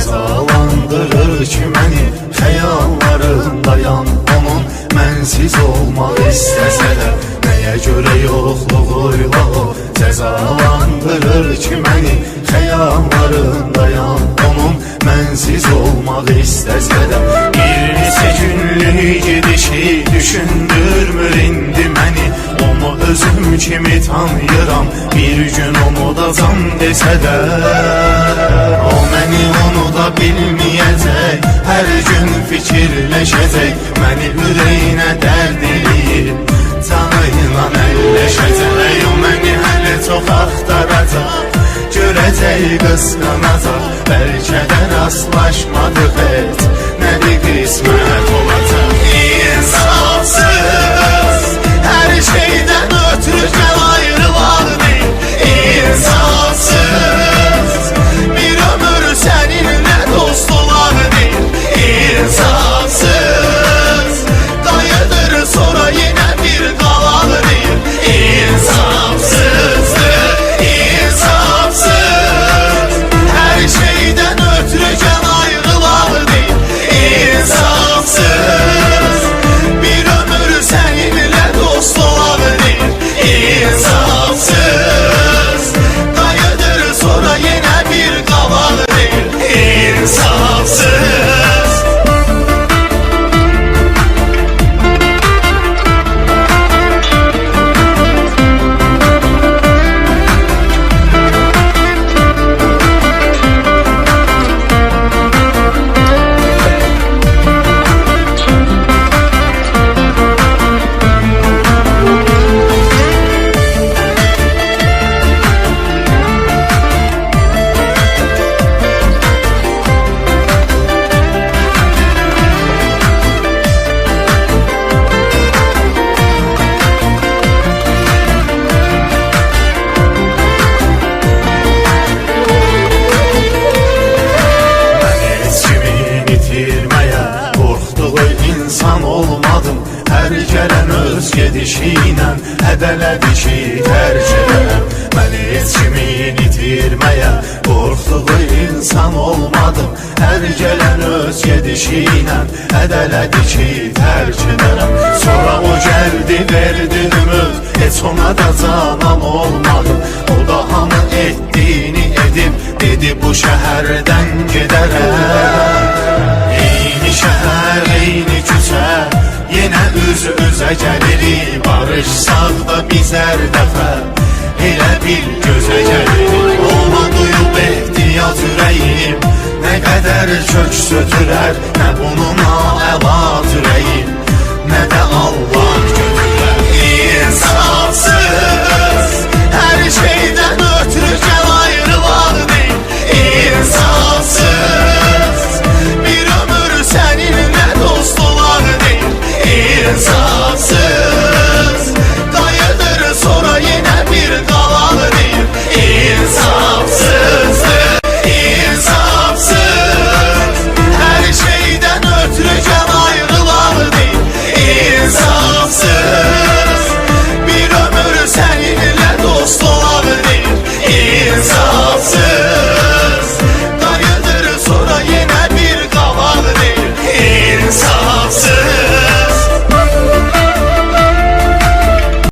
cəzalandırır ki məni xəyallarındayam onun. Mənsiz olmaq istəsə də nəyə görə yoxluğuyla o cəzalandırır ki məni xəyallarındayam onun. Mənsiz olmaq istəsə də bir neçə günlük gedişi düşündürmür indi məni. Onu özüm kimi tanıyıram, bir gün unudacam desə də o məni unuda bilməyəcək, hər gün fikirləşəcək, məni ürəyinə dərd eləyib canıyla əlləşəcək. O məni hələ çox axtaracaq, görəcək, qısqanacaq, bəlkə də rastlaşmadıq heç, nədir qismət olacaq. İnsafsız, hər şeydən ötürü gəl ayrılaq deyil. İnsafsız, bir ömür səninlə dost olaq deyil. İnsafsız, dayıdır sonra yenə bir qalaq deyil. İnsafsızdır, insafsız, hər şeydən ötürü gəl ayrılaq deyil. İnsafsız, bir ömür səninlə dost olaq deyil. İnsafsız, dayıdır sonra yenə bir qalaq deyil. İnsafsız. Hər gələn öz gedişinə hədələdi ki tərk edərəm. Mən heç kimi itirməyə qorxduğu insan olmadım. Hər gələn öz gedişinə hədələdi ki tərk edərəm. Sonra o gəldi verdi ümid, heç ona da canan olmadım. O da hamı etdiyini edib dedi bu şəhərdən gedərəm. Eyni şəhər, eyni küçə, yenə üz-üzə gəlirik. Barışsaq da bizər dəfə elə bil gözə gəlirik. Ona duyub ehtiyac ürəyim, nə qədər kök sötürər, nə bunun əlac